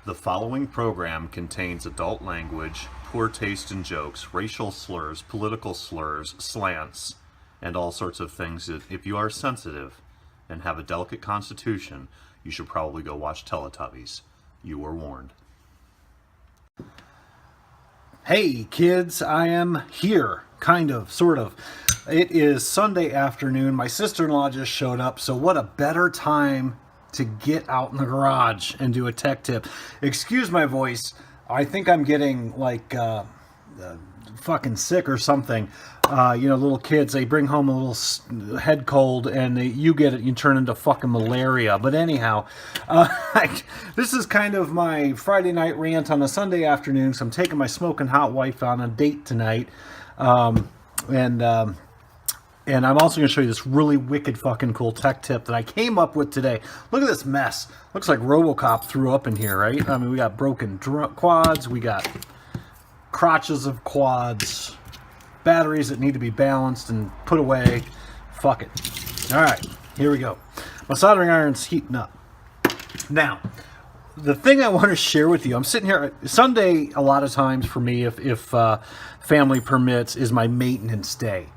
The following program contains adult language, poor taste in jokes, racial slurs, political slurs, slants, and all sorts of things that if you are sensitive and have a delicate constitution, you should probably go watch Teletubbies. You were warned. Hey kids, I am here, kind of, sort of. It is Sunday afternoon. My sister-in-law just showed up, so what a better time to get out in the garage and do a tech tip. Excuse my voice. I think I'm getting like fucking sick or something. You know, little kids, they bring home a little head cold and you get it, you turn into fucking malaria. But anyhow, this is kind of my Friday night rant on a Sunday afternoon. So I'm taking my smoking hot wife on a date tonight. And I'm also going to show you this really wicked fucking cool tech tip that I came up with today. Look at this mess. Looks like RoboCop threw up in here, right? I mean, we got broken quads. We got crotches of quads. Batteries that need to be balanced and put away. Fuck it. All right, here we go. My soldering iron's heating up. Now, the thing I want to share with you, I'm sitting here, Sunday a lot of times for me, if family permits, is my maintenance day.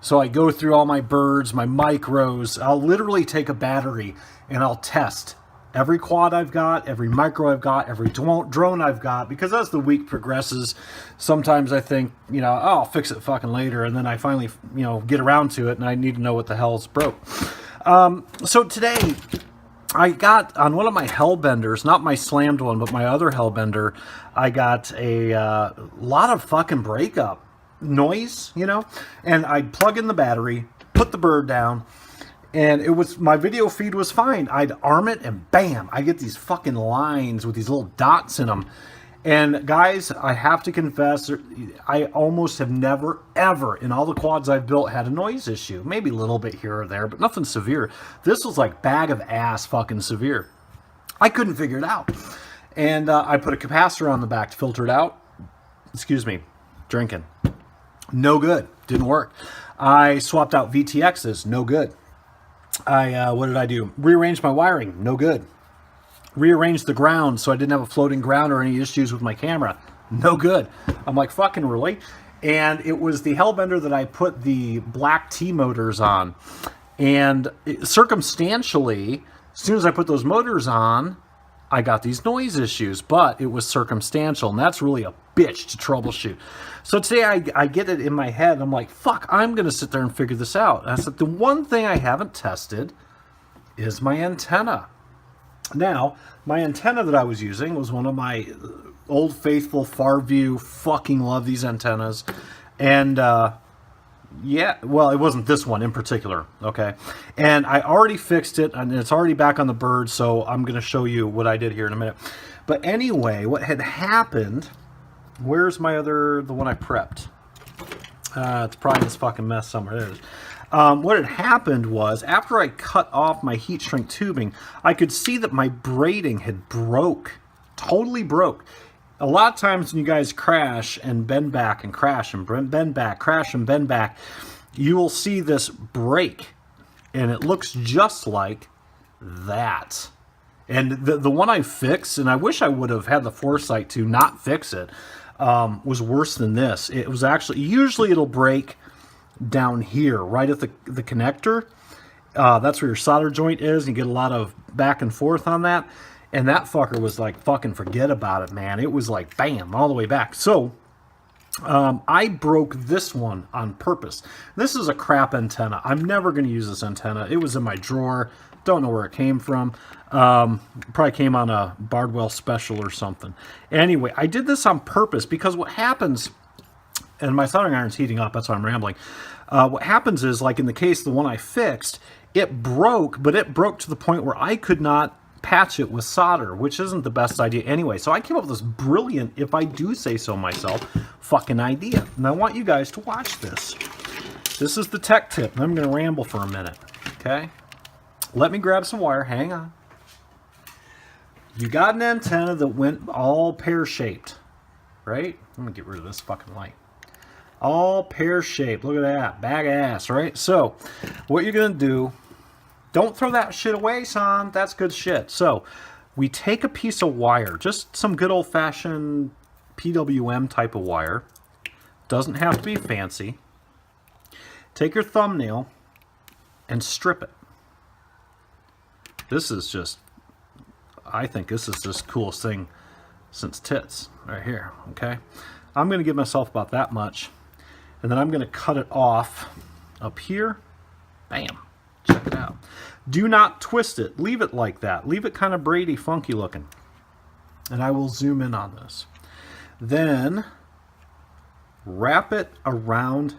So I go through all my birds, my micros. I'll literally take a battery and I'll test every quad I've got, every micro I've got, every drone I've got, because as the week progresses, sometimes I think, you know, oh, I'll fix it fucking later, and then I finally, you know, get around to it, and I need to know what the hell's broke. So today, I got, on one of my Hellbenders, not my slammed one, but my other Hellbender, I got a lot of fucking breakup noise, you know, and I'd plug in the battery, put the bird down, and it was, my video feed was fine. I'd arm it and bam, I get these fucking lines with these little dots in them. And guys, I have to confess, I almost have never, ever, in all the quads I've built, had a noise issue. Maybe a little bit here or there, but nothing severe. This was like bag of ass fucking severe. I couldn't figure it out. And I put a capacitor on the back to filter it out. Excuse me, drinking. No good. Didn't work. I swapped out VTXs. No good. What did I do? Rearranged my wiring. No good. Rearranged the ground so I didn't have a floating ground or any issues with my camera. No good. I'm like, fucking really? And it was the Hellbender that I put the black T motors on. And circumstantially, as soon as I put those motors on, I got these noise issues, but it was circumstantial, and that's really a bitch to troubleshoot. So today I get it in my head, I'm like, fuck, I'm going to sit there and figure this out. And I said, the one thing I haven't tested is my antenna. Now, my antenna that I was using was one of my old faithful Farview, fucking love these antennas. And, yeah, well, it wasn't this one in particular, okay? And I already fixed it, and it's already back on the bird, so I'm going to show you what I did here in a minute. But anyway, what had happened, where's my other, the one I prepped? It's probably in this fucking mess somewhere. There it is. What had happened was, after I cut off my heat shrink tubing, I could see that my braiding had broke, totally broke. A lot of times when you guys crash and bend back and crash and bend back, crash and bend back, you will see this break, and it looks just like that. And the one I fixed, and I wish I would have had the foresight to not fix it, was worse than this. It was actually, usually it'll break down here, right at the connector. That's where your solder joint is. You get a lot of back and forth on that. And that fucker was like, fucking forget about it, man. It was like, bam, all the way back. So, I broke this one on purpose. This is a crap antenna. I'm never going to use this antenna. It was in my drawer. Don't know where it came from. Probably came on a Bardwell special or something. Anyway, I did this on purpose because what happens, and my soldering iron's heating up, that's why I'm rambling. What happens is, like in the case, the one I fixed, it broke, but it broke to the point where I could not patch it with solder, which isn't the best idea anyway. So I came up with this brilliant, if I do say so myself, fucking idea. And I want you guys to watch this. This is the tech tip, and I'm going to ramble for a minute, okay? Let me grab some wire. Hang on. You got an antenna that went all pear-shaped, right? I'm going to get rid of this fucking light. All pear-shaped. Look at that. Bag of ass, right? So what you're going to do, don't throw that shit away, son. That's good shit. So we take a piece of wire, just some good old-fashioned PWM type of wire. Doesn't have to be fancy. Take your thumbnail and strip it. This is just, I think this is just the coolest thing since tits right here, okay? I'm going to give myself about that much, and then I'm going to cut it off up here. Bam. Check it out. Do not twist it. Leave it like that. Leave it kind of Brady funky looking. And I will zoom in on this. Then wrap it around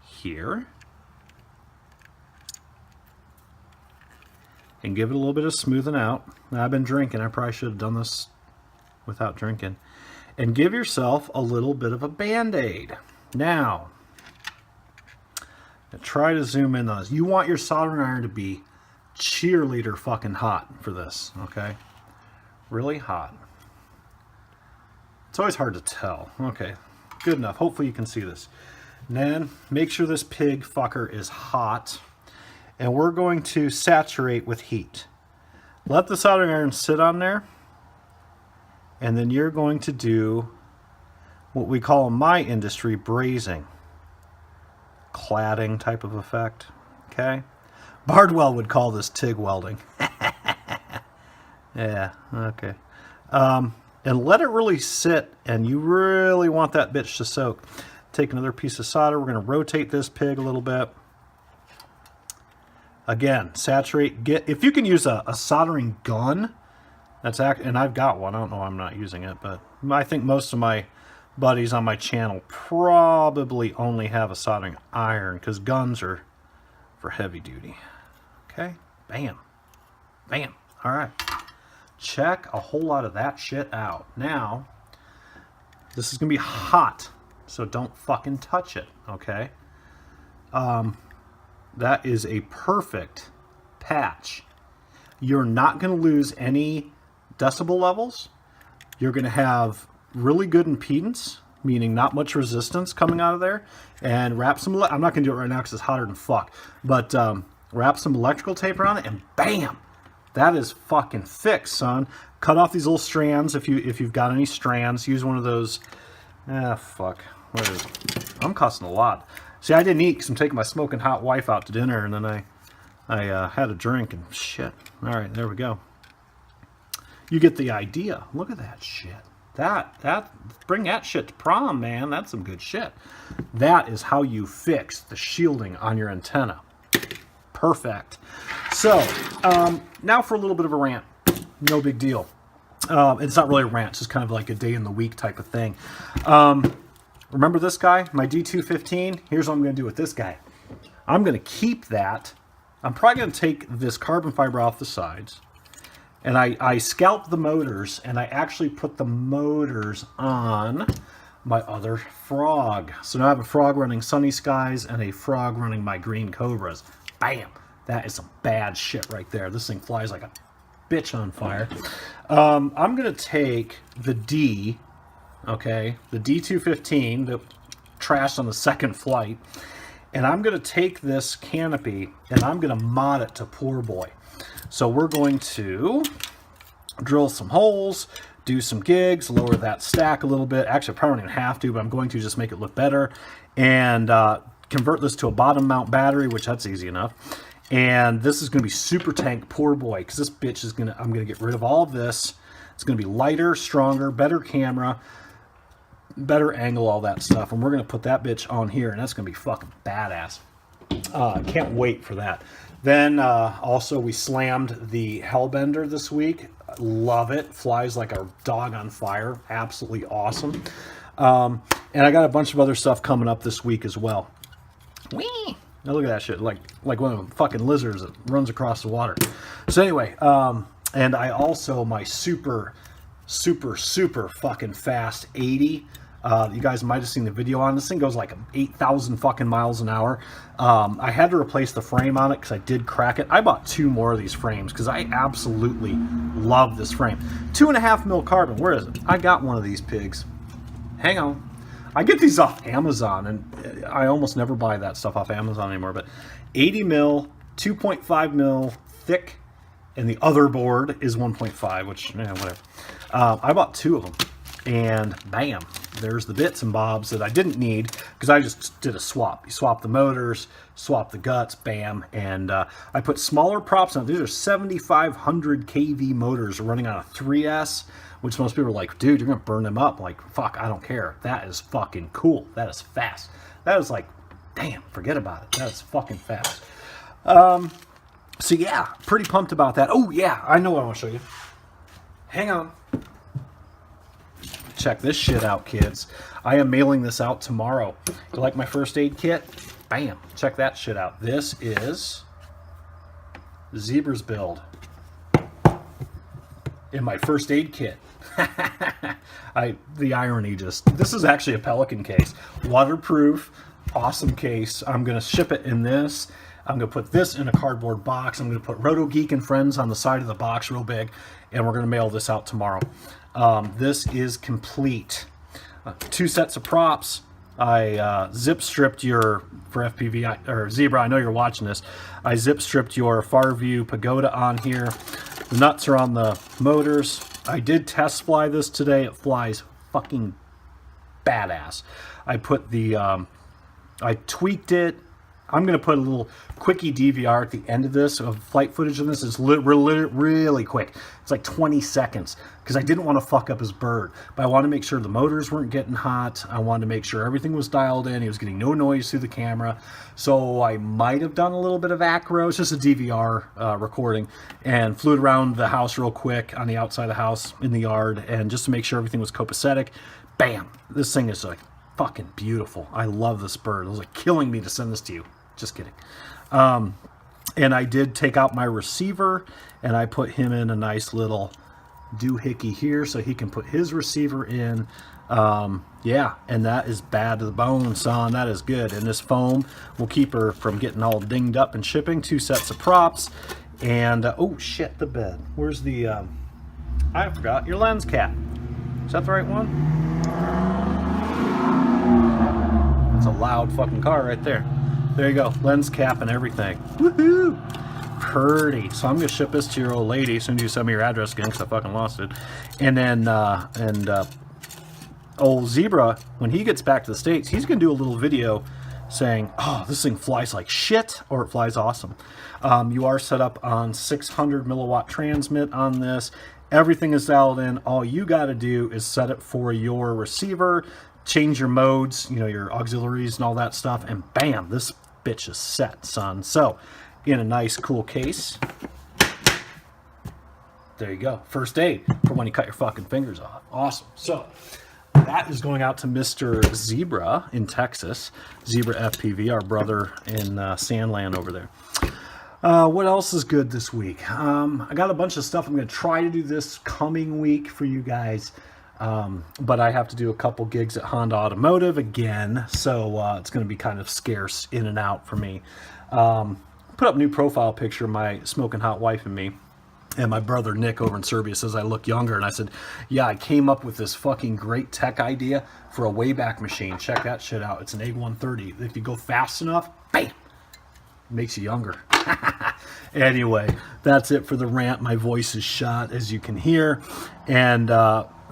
here and give it a little bit of smoothing out. Now, I've been drinking. I probably should have done this without drinking. And give yourself a little bit of a Band-Aid. Now, try to zoom in on this. You want your soldering iron to be cheerleader fucking hot for this, okay? Really hot. It's always hard to tell. Okay, good enough. Hopefully you can see this. And then make sure this pig fucker is hot. And we're going to saturate with heat. Let the soldering iron sit on there. And then you're going to do what we call in my industry brazing. Cladding type of effect. Okay? Bardwell would call this TIG welding. Yeah, okay. And let it really sit, and you really want that bitch to soak. Take another piece of solder. We're going to rotate this pig a little bit. Again, saturate. If you can use a soldering gun, and I've got one. I don't know why I'm not using it, but I think most of my buddies on my channel probably only have a soldering iron because guns are for heavy duty. Okay, bam, bam. All right, check a whole lot of that shit out. Now, this is gonna be hot, so don't fucking touch it. Okay, that is a perfect patch. You're not gonna lose any decibel levels. You're gonna have really good impedance, meaning not much resistance coming out of there. And wrap some, I'm not gonna do it right now because it's hotter than fuck, but wrap some electrical tape around it and bam, that is fucking fixed, son. Cut off these little strands if you've got any strands. Use one of those. Fuck, where is it? I'm cussing a lot. See, I didn't eat because I'm taking my smoking hot wife out to dinner, and then I had a drink and shit. All right, there we go. You get the idea. Look at that shit. Bring that shit to prom, man. That's some good shit. That is how you fix the shielding on your antenna. Perfect. So, now for a little bit of a rant. No big deal. It's not really a rant. It's just kind of like a day in the week type of thing. Remember this guy? My D215? Here's what I'm going to do with this guy. I'm going to keep that. I'm probably going to take this carbon fiber off the sides. And I scalped the motors, and I actually put the motors on my other frog. So now I have a frog running Sunny Skies and a frog running my Green Cobras. Bam! That is some bad shit right there. This thing flies like a bitch on fire. I'm going to take the D, okay, the D215 that trashed on the second flight, and I'm going to take this canopy and I'm going to mod it to poor boy. So we're going to drill some holes, do some gigs, lower that stack a little bit. Actually, I probably don't even have to, but I'm going to just make it look better. And convert this to a bottom mount battery, which that's easy enough. And this is going to be super tank poor boy, because this bitch is going to, I'm going to get rid of all of this. It's going to be lighter, stronger, better camera, better angle, all that stuff. And we're going to put that bitch on here, and that's going to be fucking badass. Can't wait for that. Then also we slammed the Hellbender this week. Love it. Flies like a dog on fire. Absolutely awesome. And I got a bunch of other stuff coming up this week as well. Whee! Now look at that shit. Like one of them fucking lizards that runs across the water. So anyway, and I also, my super fucking fast 80. You guys might have seen the video on this thing. Goes like 8,000 fucking miles an hour. I had to replace the frame on it because I did crack it. I bought 2 more of these frames because I absolutely love this frame. 2.5 mil carbon. Where is it? I got one of these pigs. Hang on. I get these off Amazon, and I almost never buy that stuff off Amazon anymore. But 80 mil, 2.5 mil thick and the other board is 1.5, which, whatever. I bought 2 of them, and bam, there's the bits and bobs that I didn't need because I just did a swap. You swap the motors, swap the guts, bam, and I put smaller props on. These are 7,500 kV motors running on a 3S, which most people are like, dude, you're gonna burn them up. Like, fuck, I don't care. That is fucking cool. That is fast. That is like, damn, forget about it. That is fucking fast. So yeah, pretty pumped about that. Oh yeah, I know what I want to show you. Hang on. Check this shit out, kids. I am mailing this out tomorrow. You like my first aid kit? Bam, check that shit out. This is Zebra's build in my first aid kit. The irony just, this is actually a Pelican case. Waterproof, awesome case. I'm going to ship it in this. I'm going to put this in a cardboard box. I'm going to put Roto Geek and Friends on the side of the box real big, and we're going to mail this out tomorrow. This is complete. 2 sets of props. I zip stripped your, for FPV, or Zebra, I know you're watching this. I zip stripped your far view pagoda on here. The nuts are on the motors. I did test fly this today. It flies fucking badass. I put the, I tweaked it. I'm going to put a little quickie DVR at the end of this of flight footage of this. It's really quick. It's like 20 seconds because I didn't want to fuck up his bird. But I wanted to make sure the motors weren't getting hot. I wanted to make sure everything was dialed in. He was getting no noise through the camera. So I might have done a little bit of acro. It's just a DVR recording, and flew it around the house real quick on the outside of the house in the yard, and just to make sure everything was copacetic. Bam! This thing is like fucking beautiful. I love this bird. It was like killing me to send this to you. Just kidding. And I did take out my receiver, and I put him in a nice little doohickey here so he can put his receiver in. Yeah, and that is bad to the bone, son. That is good. And this foam will keep her from getting all dinged up and shipping. 2 sets of props. And, oh shit, the bed. Where's the, I forgot, your lens cap. Is that the right one? That's a loud fucking car right there. There you go, lens cap and everything. Woohoo! Pretty. So I'm gonna ship this to your old lady as soon as you send me your address again, because I fucking lost it. And then, old Zebra, when he gets back to the States, he's gonna do a little video saying, oh, this thing flies like shit, or it flies awesome. You are set up on 600 milliwatt transmit on this. Everything is dialed in. All you gotta do is set it for your receiver, change your modes, you know, your auxiliaries and all that stuff, and bam, this bitch is set, son. So, in a nice, cool case, there you go. First aid for when you cut your fucking fingers off. Awesome. So, that is going out to Mr. Zebra in Texas. Zebra FPV, our brother in Sandland over there. What else is good this week? I got a bunch of stuff I'm going to try to do this coming week for you guys. But I have to do a couple gigs at Honda Automotive again, so it's going to be kind of scarce in and out for me. Put up a new profile picture of my smoking hot wife and me, and my brother Nick over in Serbia says I look younger, and I said, yeah, I came up with this fucking great tech idea for a Wayback Machine. Check that shit out. It's an A130. If you go fast enough, bam, makes you younger. Anyway, that's it for the rant. My voice is shot, as you can hear, and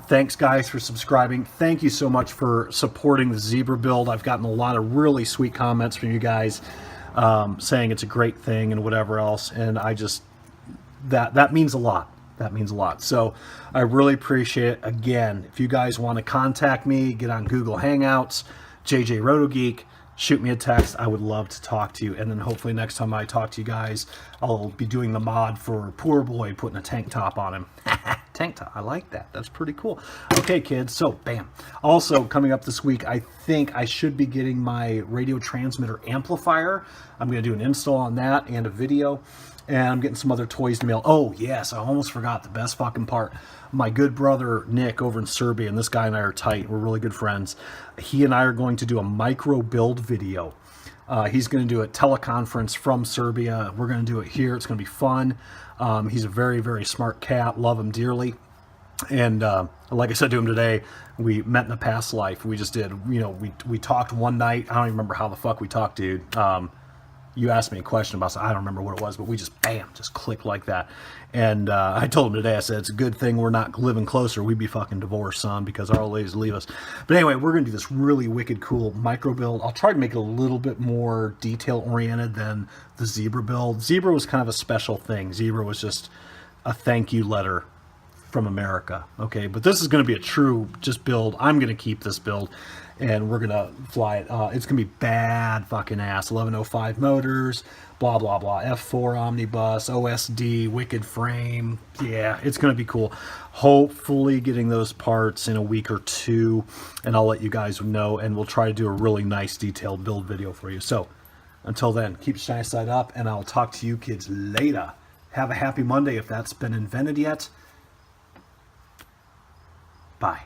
thanks guys for subscribing. Thank you so much for supporting the Zebra build. I've gotten a lot of really sweet comments from you guys saying it's a great thing and whatever else, and I just, that means a lot. That means a lot. So I really appreciate it. Again, if you guys want to contact me, get on Google Hangouts, JJ RotoGeek, shoot me a text. I would love to talk to you. And then hopefully next time I talk to you guys, I'll be doing the mod for Poor Boy, putting a tank top on him. Tank top. I like that. That's pretty cool. Okay, kids. So, bam. Also, coming up this week, I think I should be getting my radio transmitter amplifier. I'm going to do an install on that and a video. And I'm getting some other toys to mail. Oh, yes. I almost forgot the best fucking part. My good brother, Nick, over in Serbia, and this guy and I are tight. We're really good friends. He and I are going to do a micro build video. He's going to do a teleconference from Serbia. We're going to do it here. It's going to be fun. He's a very, very smart cat. Love him dearly. And like I said to him today, we met in a past life. We just did, you know, we talked one night. I don't even remember how the fuck we talked, dude. you asked me a question about, I don't remember what it was, but we just, bam, just clicked like that. And I told him today, I said, it's a good thing we're not living closer. We'd be fucking divorced, son, because our old ladies leave us. But anyway, we're going to do this really wicked cool micro build. I'll try to make it a little bit more detail oriented than the zebra build. Zebra was kind of a special thing. Zebra was just a thank you letter from America. Okay, but this is going to be a true just build. I'm going to keep this build, and we're going to fly it. It's going to be bad fucking ass. 1105 motors, blah, blah, blah. F4 omnibus, OSD, wicked frame. Yeah, it's going to be cool. Hopefully getting those parts in a week or two, and I'll let you guys know, and we'll try to do a really nice detailed build video for you. So until then, keep shiny side up, and I'll talk to you kids later. Have a happy Monday if that's been invented yet. Bye.